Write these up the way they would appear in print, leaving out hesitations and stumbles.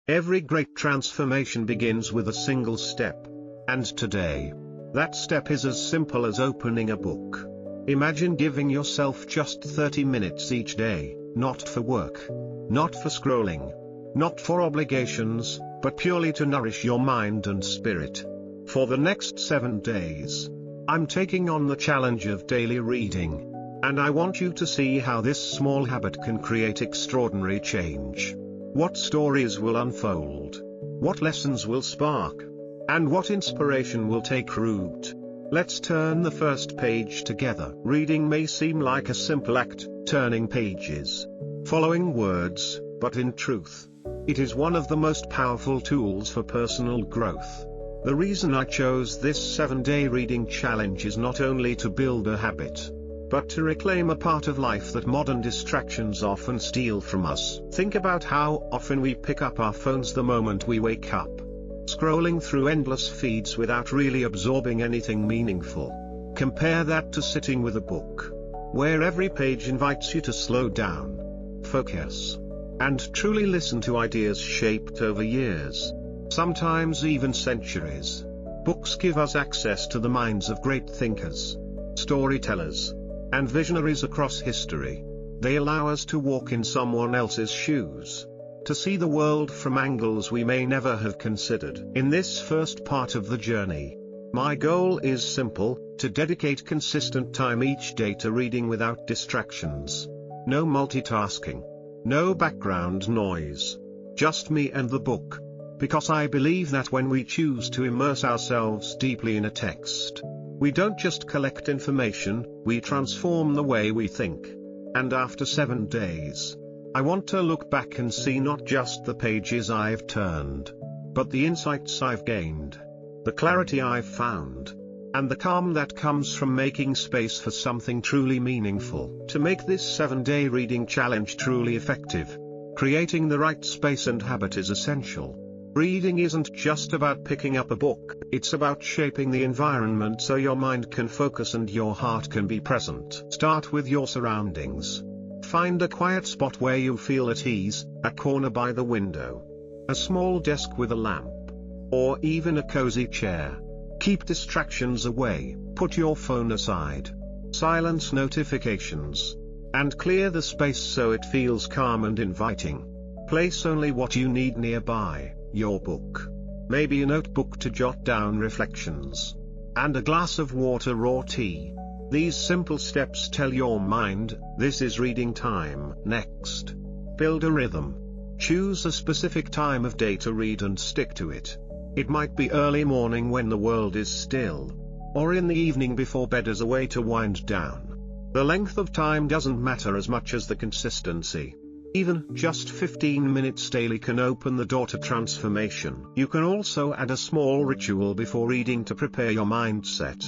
Every great transformation begins with a single step. And today, that step is as simple as opening a book. Imagine giving yourself just 30 minutes each day, not for work, not for scrolling, not for obligations, but purely to nourish your mind and spirit. For the next 7 days, I'm taking on the challenge of daily reading. And I want you to see how this small habit can create extraordinary change. What stories will unfold? What lessons will spark? And what inspiration will take root? Let's turn the first page together. Reading may seem like a simple act, turning pages, following words, but in truth, it is one of the most powerful tools for personal growth. The reason I chose this 7-day reading challenge is not only to build a habit, but to reclaim a part of life that modern distractions often steal from us. Think about how often we pick up our phones the moment we wake up, scrolling through endless feeds without really absorbing anything meaningful. Compare that to sitting with a book, where every page invites you to slow down, focus, and truly listen to ideas shaped over years, sometimes even centuries. Books give us access to the minds of great thinkers, storytellers, and visionaries across history. They allow us to walk in someone else's shoes, to see the world from angles we may never have considered. In this first part of the journey, my goal is simple: to dedicate consistent time each day to reading without distractions. No multitasking, no background noise, just me and the book. Because I believe that when we choose to immerse ourselves deeply in a text, we don't just collect information, we transform the way we think. And after 7 days, I want to look back and see not just the pages I've turned, but the insights I've gained, the clarity I've found, and the calm that comes from making space for something truly meaningful. To make this 7-day reading challenge truly effective, creating the right space and habit is essential. Reading isn't just about picking up a book, it's about shaping the environment so your mind can focus and your heart can be present. Start with your surroundings. Find a quiet spot where you feel at ease, a corner by the window, a small desk with a lamp, or even a cozy chair. Keep distractions away, put your phone aside, silence notifications, and clear the space so it feels calm and inviting. Place only what you need nearby: your book, maybe a notebook to jot down reflections, and a glass of water or tea. These simple steps tell your mind, this is reading time. Next, build a rhythm. Choose a specific time of day to read and stick to it. It might be early morning when the world is still, or in the evening before bed as a way to wind down. The length of time doesn't matter as much as the consistency. Even just 15 minutes daily can open the door to transformation. You can also add a small ritual before reading to prepare your mindset.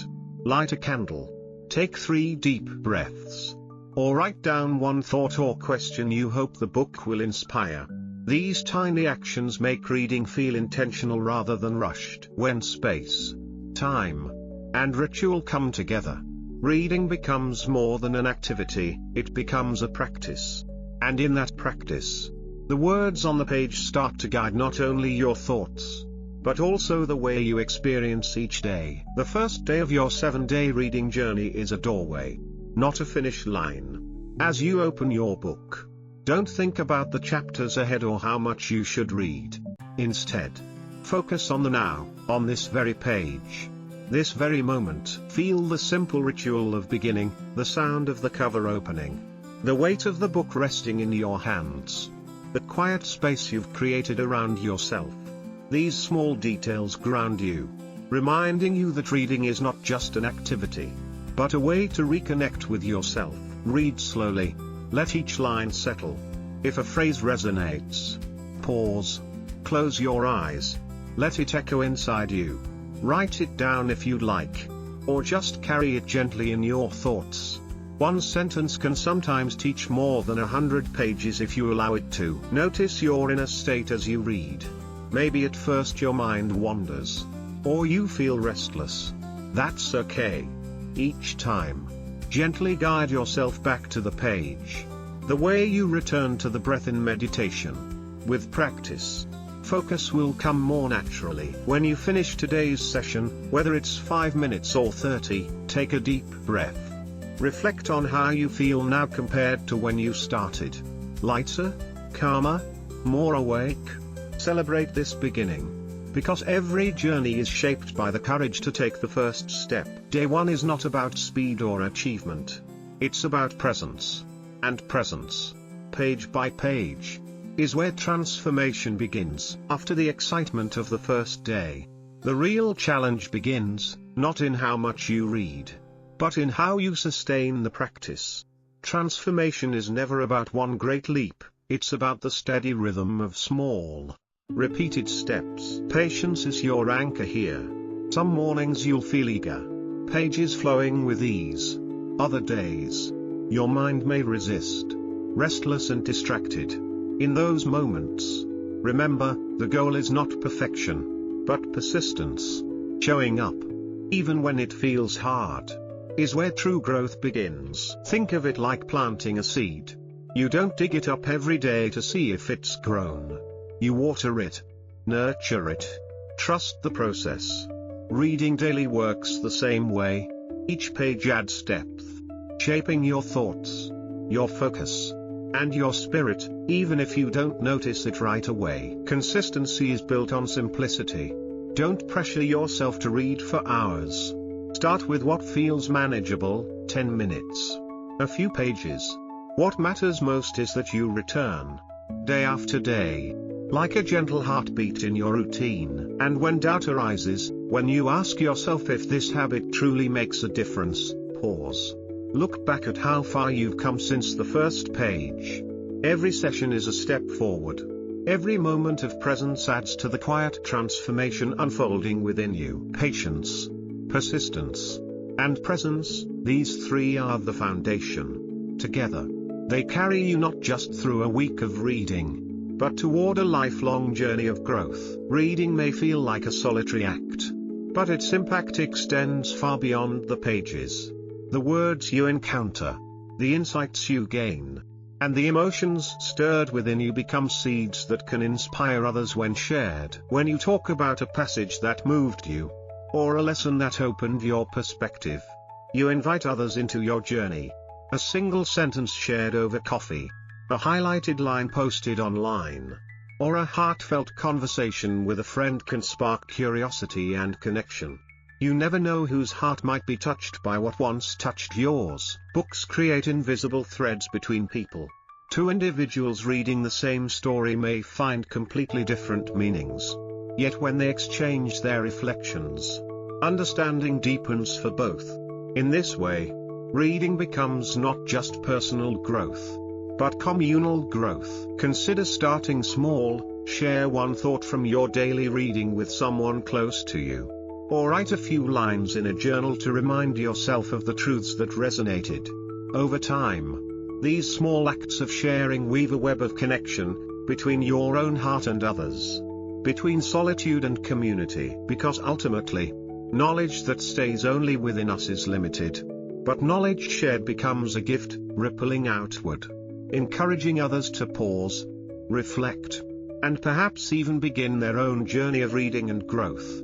Light a candle, take 3 deep breaths, or write down one thought or question you hope the book will inspire. These tiny actions make reading feel intentional rather than rushed. When space, time, and ritual come together, reading becomes more than an activity, it becomes a practice. And in that practice, the words on the page start to guide not only your thoughts, but also the way you experience each day. The first day of your 7-day reading journey is a doorway, not a finish line. As you open your book, don't think about the chapters ahead or how much you should read. Instead, focus on the now, on this very page, this very moment. Feel the simple ritual of beginning, the sound of the cover opening, the weight of the book resting in your hands, the quiet space you've created around yourself. These small details ground you, reminding you that reading is not just an activity, but a way to reconnect with yourself. Read slowly, let each line settle. If a phrase resonates, pause, close your eyes, let it echo inside you. Write it down if you'd like, or just carry it gently in your thoughts. One sentence can sometimes teach more than 100 pages if you allow it to. Notice your inner state as you read. Maybe at first your mind wanders, or you feel restless. That's okay. Each time, gently guide yourself back to the page, the way you return to the breath in meditation. With practice, Focus will come more naturally. When you finish today's session, whether it's 5 minutes or 30, take a deep breath. Reflect on how you feel now compared to when you started. Lighter? Calmer? More awake? Celebrate this beginning. Because every journey is shaped by the courage to take the first step. Day 1 is not about speed or achievement. It's about presence. And presence, page by page, is where transformation begins. After the excitement of the first day, the real challenge begins, not in how much you read, but in how you sustain the practice. Transformation is never about one great leap, it's about the steady rhythm of small, repeated steps. Patience is your anchor here. Some mornings you'll feel eager, pages flowing with ease. Other days, your mind may resist, restless and distracted. In those moments, remember, the goal is not perfection, but persistence. Showing up, even when it feels hard, is where true growth begins. Think of it like planting a seed. You don't dig it up every day to see if it's grown. You water it, nurture it, trust the process. Reading daily works the same way. Each page adds depth, shaping your thoughts, your focus, and your spirit, even if you don't notice it right away. Consistency is built on simplicity. Don't pressure yourself to read for hours. Start with what feels manageable, 10 minutes. A few pages. What matters most is that you return, day after day, like a gentle heartbeat in your routine. And when doubt arises, when you ask yourself if this habit truly makes a difference, pause. Look back at how far you've come since the first page. Every session is a step forward. Every moment of presence adds to the quiet transformation unfolding within you. Patience, persistence, and presence, these three are the foundation. Together, they carry you not just through a week of reading, but toward a lifelong journey of growth. Reading may feel like a solitary act, but its impact extends far beyond the pages. The words you encounter, the insights you gain, and the emotions stirred within you become seeds that can inspire others when shared. When you talk about a passage that moved you, or a lesson that opened your perspective, you invite others into your journey. A single sentence shared over coffee, a highlighted line posted online, or a heartfelt conversation with a friend can spark curiosity and connection. You never know whose heart might be touched by what once touched yours. Books create invisible threads between people. Two individuals reading the same story may find completely different meanings. Yet when they exchange their reflections, understanding deepens for both. In this way, reading becomes not just personal growth, but communal growth. Consider starting small. Share one thought from your daily reading with someone close to you. Or write a few lines in a journal to remind yourself of the truths that resonated. Over time, these small acts of sharing weave a web of connection, between your own heart and others, between solitude and community. Because ultimately, knowledge that stays only within us is limited. But knowledge shared becomes a gift, rippling outward, encouraging others to pause, reflect, and perhaps even begin their own journey of reading and growth.